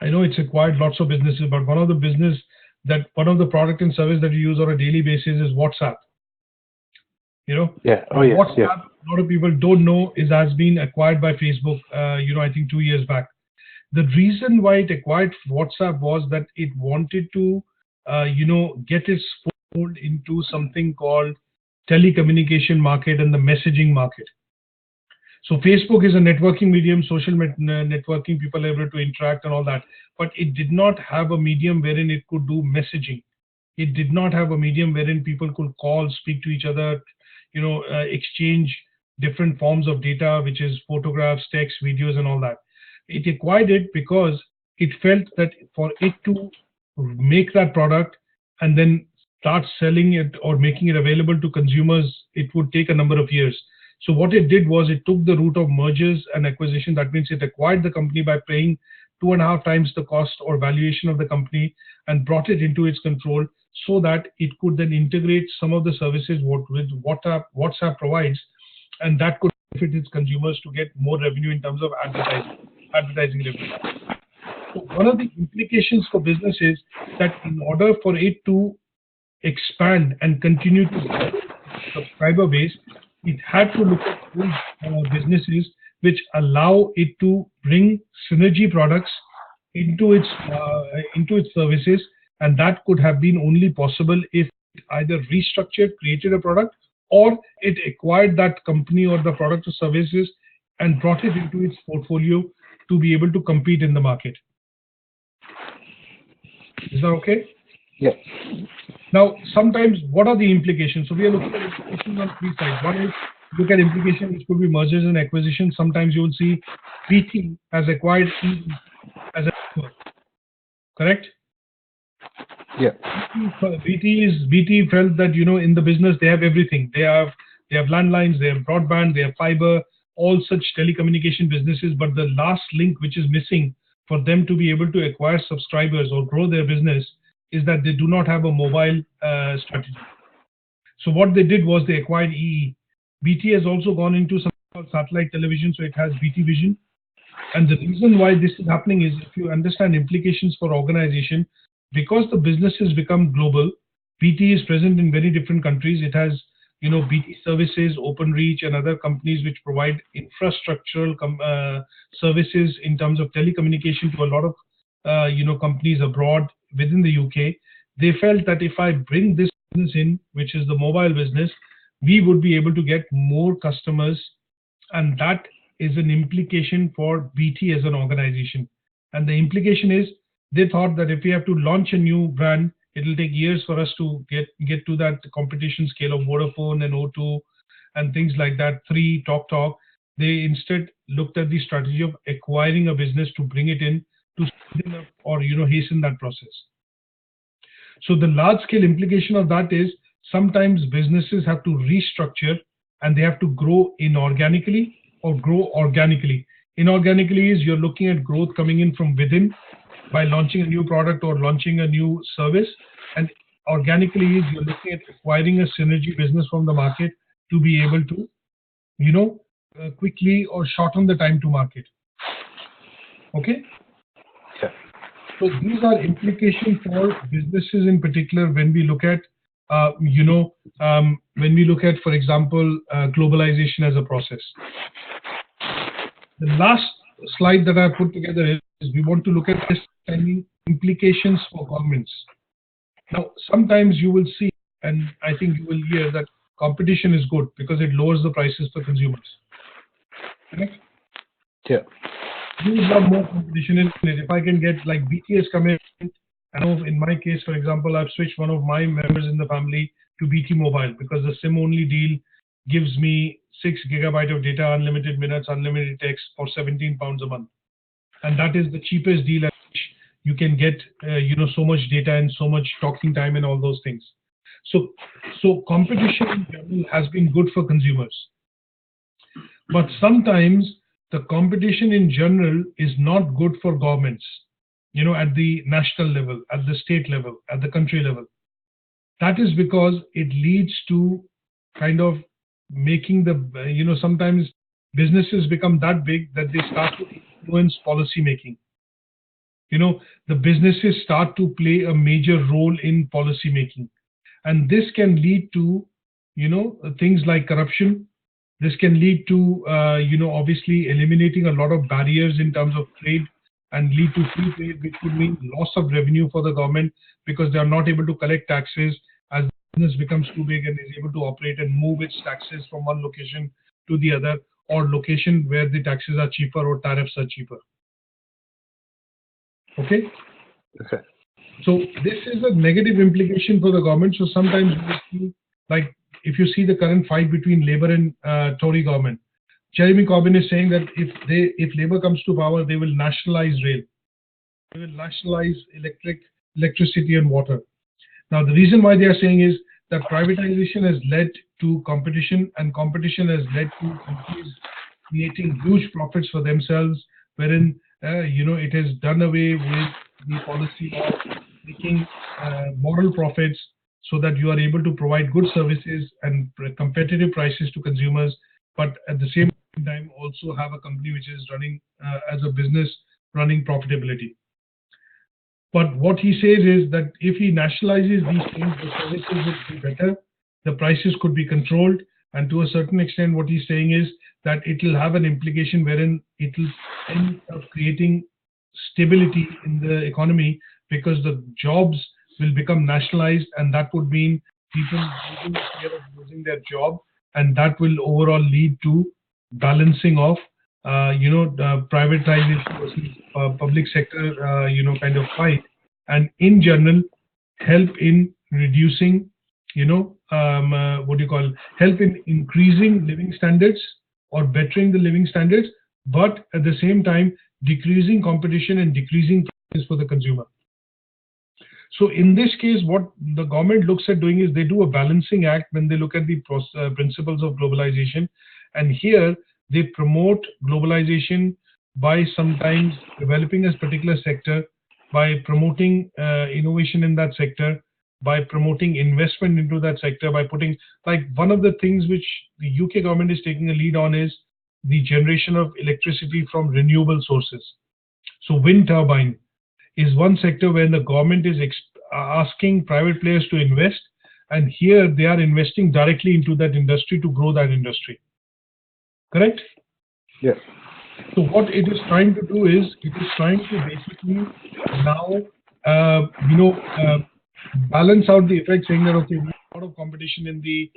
know it's acquired lots of businesses, but one of the product and service that we use on a daily basis is WhatsApp. Yeah. Oh, yes. WhatsApp, Yeah. a lot of people don't know, has been acquired by Facebook. I think 2 years back. The reason why it acquired WhatsApp was that it wanted to, get its foothold into something called telecommunication market and the messaging market. So Facebook is a networking medium, social networking, people are able to interact and all that, but it did not have a medium wherein it could do messaging. It did not have a medium wherein people could call, speak to each other, exchange different forms of data, which is photographs, text, videos, and all that. It acquired it because it felt that for it to make that product and then start selling it or making it available to consumers, it would take a number of years. So what it did was it took the route of mergers and acquisition. That means it acquired the company by paying 2.5 times the cost or valuation of the company and brought it into its control so that it could then integrate some of the services what WhatsApp provides, and that could benefit its consumers to get more revenue in terms of advertising revenue. So one of the implications for business is that in order for it to expand and continue to grow subscriber base, it had to look at those businesses which allow it to bring synergy products into its services, and that could have been only possible if it either restructured, created a product, or it acquired that company or the product or services and brought it into its portfolio to be able to compete in the market. Is that okay? Yeah. Now, sometimes, what are the implications? So we are looking at implications on three sides. One is look at implications, which could be mergers and acquisitions. Sometimes you will see BT has acquired EE as a network. Correct? Yeah. BT felt that in the business they have everything. They have landlines, they have broadband, they have fiber, all such telecommunication businesses. But the last link which is missing for them to be able to acquire subscribers or grow their business is that they do not have a mobile strategy. So what they did was they acquired EE. BT has also gone into something called satellite television, so it has BT Vision. And the reason why this is happening is, if you understand implications for organization, because the business has become global, BT is present in very different countries. It has, BT Services, OpenReach, and other companies which provide infrastructural services in terms of telecommunication to a lot of, companies abroad within the UK. They felt that if I bring this business in, which is the mobile business, we would be able to get more customers, and that is an implication for BT as an organization. And the implication is, they thought that if we have to launch a new brand, it will take years for us to get to that competition scale of Vodafone and O2 and things like that, 3 TalkTalk. They instead looked at the strategy of acquiring a business to bring it in to speed up or hasten that process. So the large scale implication of that is sometimes businesses have to restructure and they have to grow inorganically or grow organically. Inorganically is you're looking at growth coming in from within by launching a new product or launching a new service, and organically is you're looking at acquiring a synergy business from the market to be able to, you know, quickly or shorten the time to market. Okay. Yeah. So these are implications for businesses in particular when we look at, when we look at, for example, globalization as a process. The last slide that I put together is we want to look at understanding implications for governments. Now, sometimes you will see, and I think you will hear that competition is good because it lowers the prices for consumers. Correct? Yeah. You would love more competition in it. If I can get like BTS come in, I know in my case, for example, I've switched one of my members in the family to BT Mobile because the SIM-only deal gives me 6 GB of data, unlimited minutes, unlimited text for £17 a month, and that is the cheapest deal at which you can get, so much data and so much talking time and all those things. So competition in general has been good for consumers, but sometimes the competition in general is not good for governments, at the national level, at the state level, at the country level. That is because it leads to kind of making the, sometimes businesses become that big that they start to influence policy making. The businesses start to play a major role in policy making. And this can lead to, things like corruption. This can lead to, obviously eliminating a lot of barriers in terms of trade and lead to free trade, which would mean loss of revenue for the government because they are not able to collect taxes as the business becomes too big and is able to operate and move its taxes from one location to the other, or location where the taxes are cheaper or tariffs are cheaper. Okay. Okay. So this is a negative implication for the government. So sometimes you see, like if you see the current fight between Labour and Tory government, Jeremy Corbyn is saying that if Labour comes to power, they will nationalize rail, they will nationalize electricity and water. Now the reason why they are saying is that privatization has led to competition, and competition has led to companies creating huge profits for themselves, wherein it has done away with the policy of making moral profits so that you are able to provide good services and competitive prices to consumers, but at the same time also have a company which is running as a business running profitability. But what he says is that if he nationalizes these things, the services would be better, the prices could be controlled, and to a certain extent what he's saying is that it will have an implication wherein it will end up creating stability in the economy because the jobs will become nationalized, and that would mean people losing the fear of losing their job, and that will overall lead to balancing of privatization versus public sector kind of fight, and in general help in reducing help in increasing living standards or bettering the living standards, but at the same time decreasing competition and decreasing prices for the consumer. So in this case, what the government looks at doing is they do a balancing act when they look at the principles of globalization, and here they promote globalization by sometimes developing a particular sector, by promoting innovation in that sector, by promoting investment into that sector, by putting, like, one of the things which the UK government is taking a lead on is the generation of electricity from renewable sources. So wind turbine is one sector where the government is asking private players to invest, and here they are investing directly into that industry to grow that industry. Correct? Yes. So what it is trying to do is it is trying to basically now balance out the effect, saying that okay, we have a lot of competition in the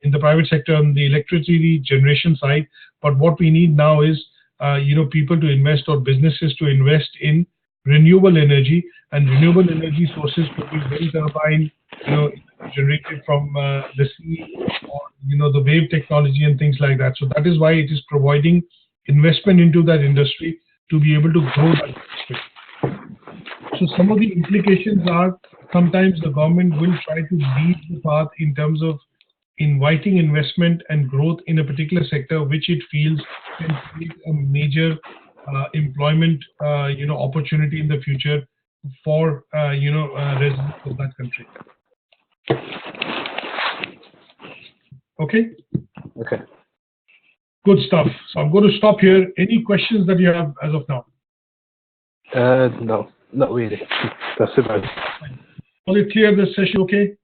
in the private sector on the electricity generation side, but what we need now is people to invest, or businesses to invest in renewable energy, and renewable energy sources could be wind turbine, generated from the sea, or the wave technology and things like that. So that is why it is providing investment into that industry to be able to grow that industry. So some of the implications are sometimes the government will try to lead the path in terms of inviting investment and growth in a particular sector which it feels can create a major employment opportunity in the future, for residents of that country. Okay. Okay. Good stuff. So I'm going to stop here. Any questions that you have as of now? No, not really. That's about it. Was it clear, this session? Okay.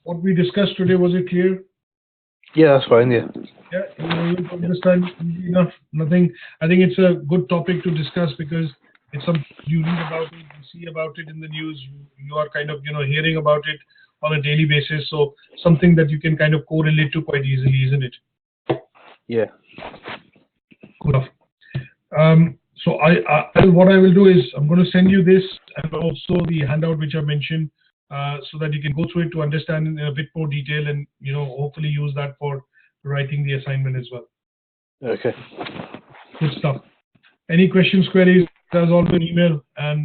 What we discussed today, was it clear? Yeah, that's fine. Yeah. Yeah, you understand enough. Nothing. I think it's a good topic to discuss because it's something you read about it, you see about it in the news. You are kind of hearing about it on a daily basis. So something that you can kind of correlate to quite easily, isn't it? Yeah. Good enough. So what I will do is I'm going to send you this and also the handout which I mentioned, so that you can go through it to understand in a bit more detail and hopefully use that for writing the assignment as well. Okay. Good stuff. Any questions, queries? There's always an email and